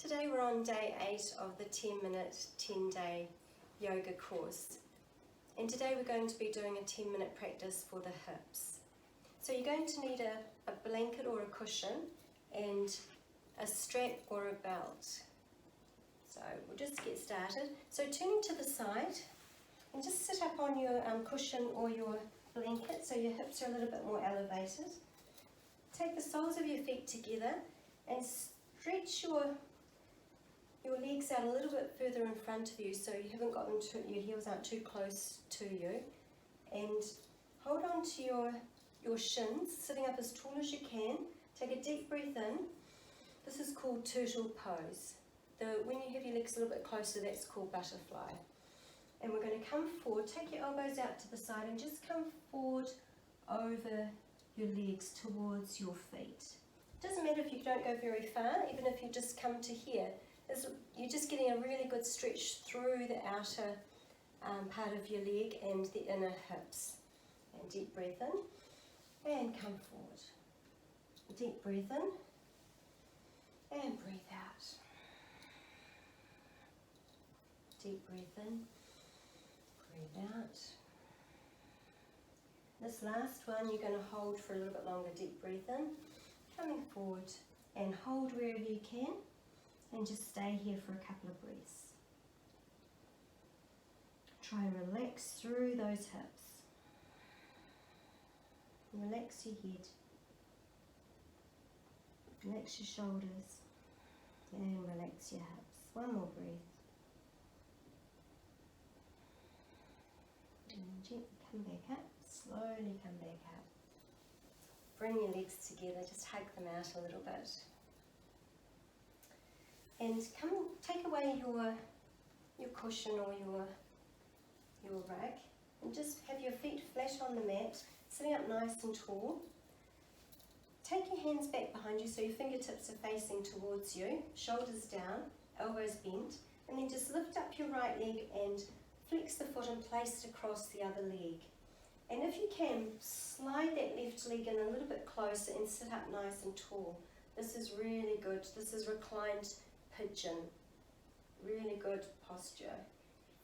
Today we're on day 8 of the 10-minute, 10-day yoga course. And today we're going to be doing a 10-minute practice for the hips. So you're going to need a blanket or a cushion and a strap or a belt. So we'll just get started. So turning to the side and just sit up on your cushion or your blanket so your hips are a little bit more elevated. Take the soles of your feet together and stretch your legs out a little bit further in front of you so you haven't got them your heels aren't too close to you. And hold on to your shins, sitting up as tall as you can. Take a deep breath in. This is called turtle pose. When you have your legs a little bit closer, that's called butterfly. And we're going to come forward, take your elbows out to the side and just come forward over your legs towards your feet. It doesn't matter if you don't go very far, even if you just come to here. You're just getting a really good stretch through the outer part of your leg and the inner hips. And deep breath in and come forward. Deep breath in and breathe out. Deep breath in, breathe out. This last one you're going to hold for a little bit longer. Deep breath in, coming forward and hold wherever you can. And just stay here for a couple of breaths. Try and relax through those hips. Relax your head. Relax your shoulders. And relax your hips. One more breath. And gently come back up. Slowly come back up. Bring your legs together. Just hug them out a little bit. And take away your cushion or your rug and just have your feet flat on the mat, sitting up nice and tall. Take your hands back behind you so your fingertips are facing towards you, shoulders down, elbows bent, and then just lift up your right leg and flex the foot and place it across the other leg. And if you can, slide that left leg in a little bit closer and sit up nice and tall. This is really good. This is reclined pigeon. Really good posture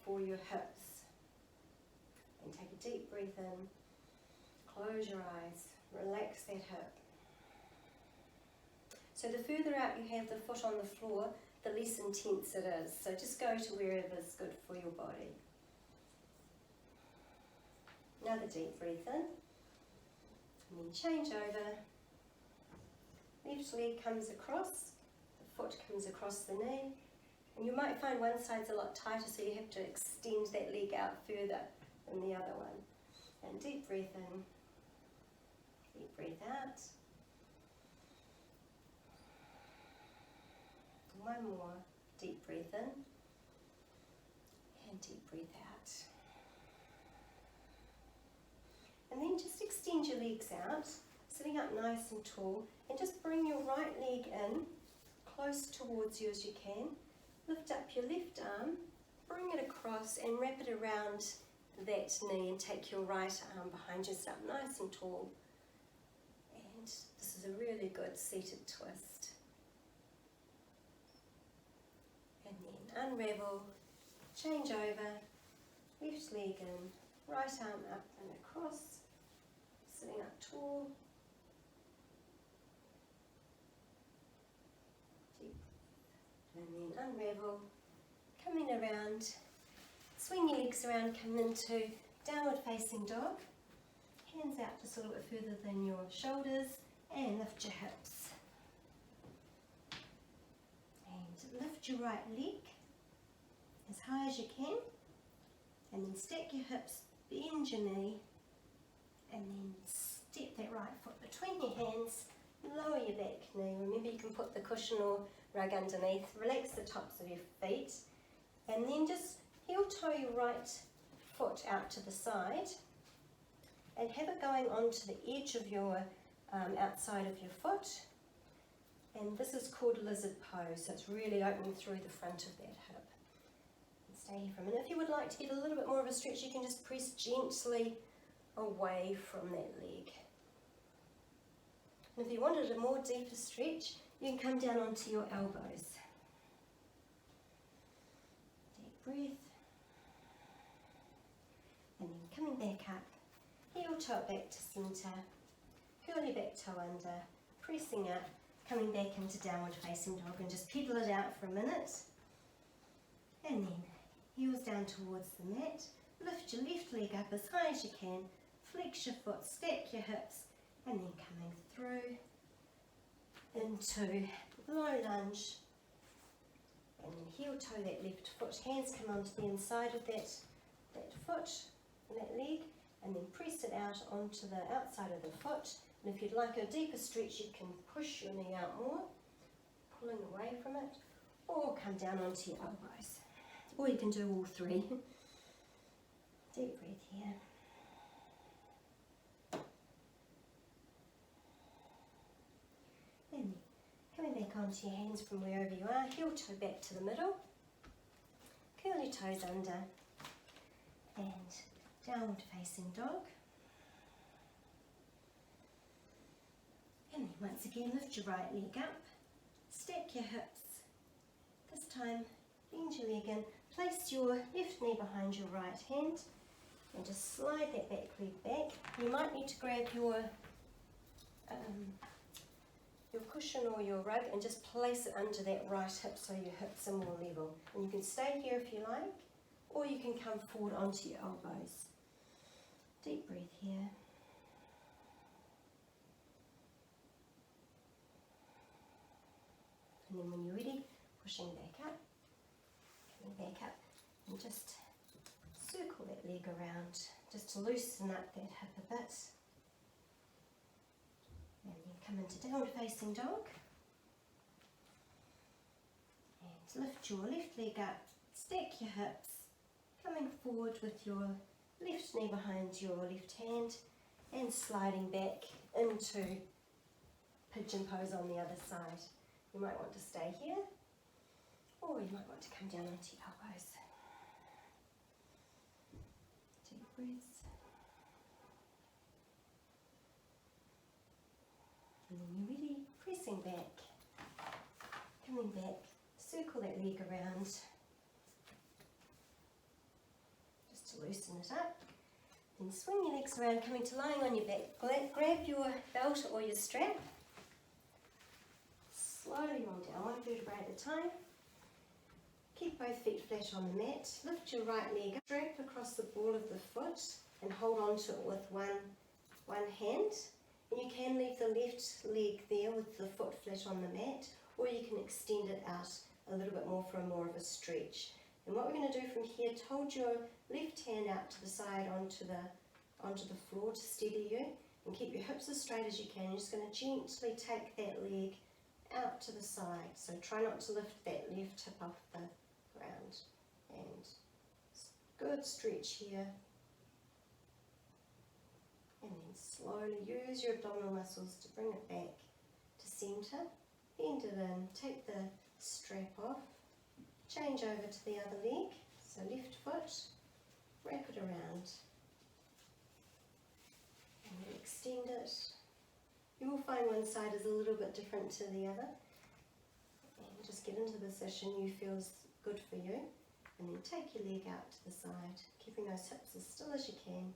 for your hips. And take a deep breath in, close your eyes, relax that hip. So the further out you have the foot on the floor, the less intense it is. So just go to wherever is good for your body. Another deep breath in, and then change over. Left leg comes across, the foot comes across the knee, and you might find one side's a lot tighter, so you have to extend that leg out further than the other one. And deep breath in, deep breath out. One more, deep breath in, and deep breath out. And then just extend your legs out, sitting up nice and tall, and just bring your right leg in, close towards you as you can. Lift up your left arm, bring it across and wrap it around that knee and take your right arm behind you, sit up nice and tall. And this is a really good seated twist. And then unravel, change over, left leg in, right arm up and across, sitting up tall. And then unravel, coming around, swing your legs around, come into downward facing dog. Hands out just a little bit further than your shoulders and lift your hips. And lift your right leg as high as you can. And then stack your hips, bend your knee, and then step that right foot between your hands, lower your back knee. Remember you can put the cushion or rug underneath, relax the tops of your feet, and then just heel toe your right foot out to the side and have it going onto the edge of your outside of your foot. And this is called lizard pose, so it's really opening through the front of that hip. And stay here for a minute. If you would like to get a little bit more of a stretch, you can just press gently away from that leg. And if you wanted a more deeper stretch, you can come down onto your elbows. breath. And then coming back up, heel toe back to centre, curl your back toe under, pressing up, coming back into downward facing dog, and just pedal it out for a minute. And then heels down towards the mat, lift your left leg up as high as you can, flex your foot, stack your hips, and then coming through into low lunge, and then heel toe that left foot, hands come onto the inside of that foot, that leg, and then press it out onto the outside of the foot. And if you'd like a deeper stretch, you can push your knee out more, pulling away from it, or come down onto your elbows. Or you can do all three. Deep breath here. And coming back onto your hands from wherever you are, heel toe back to the middle, curl your toes under, and downward facing dog. And then once again, lift your right leg up, stack your hips. This time, bend your leg in, place your left knee behind your right hand, and just slide that back leg back. You might need to grab your cushion or your rug and just place it under that right hip so your hips are more level. And you can stay here if you like, or you can come forward onto your elbows. Deep breath here. And then when you're ready, pushing back up, coming back up, and just circle that leg around, just to loosen up that hip a bit. And then come into downward facing dog. And lift your left leg up, stack your hips, coming forward with your left knee behind your left hand, and sliding back into pigeon pose on the other side. You might want to stay here, or you might want to come down onto your elbows. Deep breaths. And then you're ready, pressing back, coming back, circle that leg around, just to loosen it up. Then swing your legs around, coming to lying on your back. Grab your belt or your strap. Slowly roll down, one vertebrae at a time. Keep both feet flat on the mat. Lift your right leg up, strap across the ball of the foot, and hold on to it with one hand. And you can leave the left leg there with the foot flat on the mat, or you can extend it out a little bit more for more of a stretch. And what we're going to do from here, hold your left hand out to the side onto the floor to steady you, and keep your hips as straight as you can. You're just going to gently take that leg out to the side, so try not to lift that left hip off the ground. And good stretch here. And then slowly use your abdominal muscles to bring it back to centre. Bend it in, take the strap off, change over to the other leg, so left foot, wrap it around, and then extend it. You will find one side is a little bit different to the other, and just get into the position you feel is good for you, and then take your leg out to the side, keeping those hips as still as you can.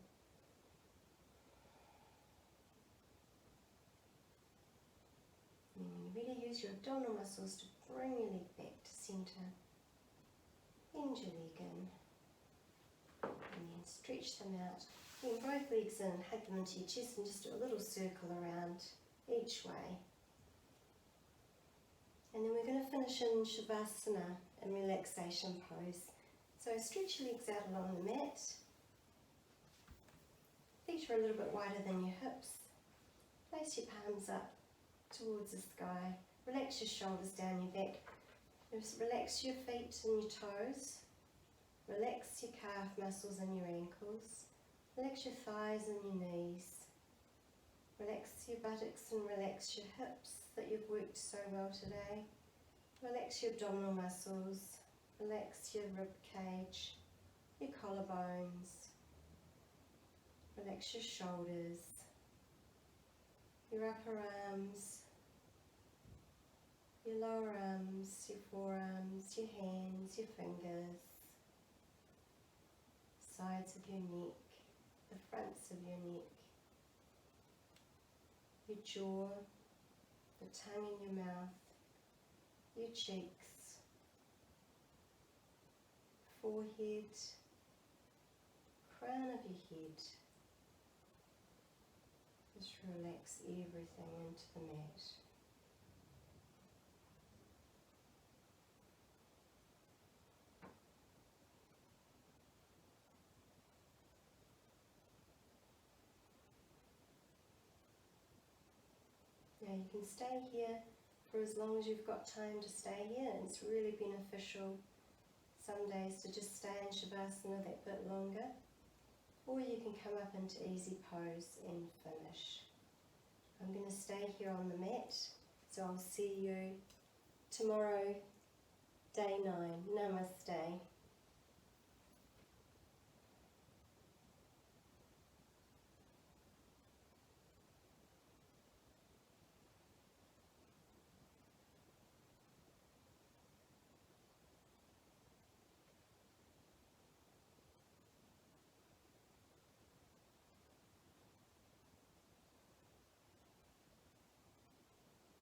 And when you're ready, use your abdominal muscles to bring your leg back to centre. Bend your leg in, and then stretch them out. Bring both legs in, hug them into your chest, and just do a little circle around each way. And then we're going to finish in Shavasana, in relaxation pose. So stretch your legs out along the mat. Feet are a little bit wider than your hips. Place your palms up towards the sky. Relax your shoulders down your back. Just relax your feet and your toes. Relax your calf muscles and your ankles. Relax your thighs and your knees. Relax your buttocks and relax your hips that you've worked so well today. Relax your abdominal muscles. Relax your rib cage, your collarbones. Relax your shoulders, your upper arms, your lower arms, your forearms, your hands, your fingers. sides of your neck, the fronts of your neck, your jaw, the tongue in your mouth, your cheeks, forehead, crown of your head. Just relax everything into the mat. Now you can stay here for as long as you've got time to stay here. It's really beneficial some days to just stay in Shavasana that bit longer, or you can come up into easy pose and finish. I'm going to stay here on the mat, so I'll see you tomorrow, day 9. Namaste.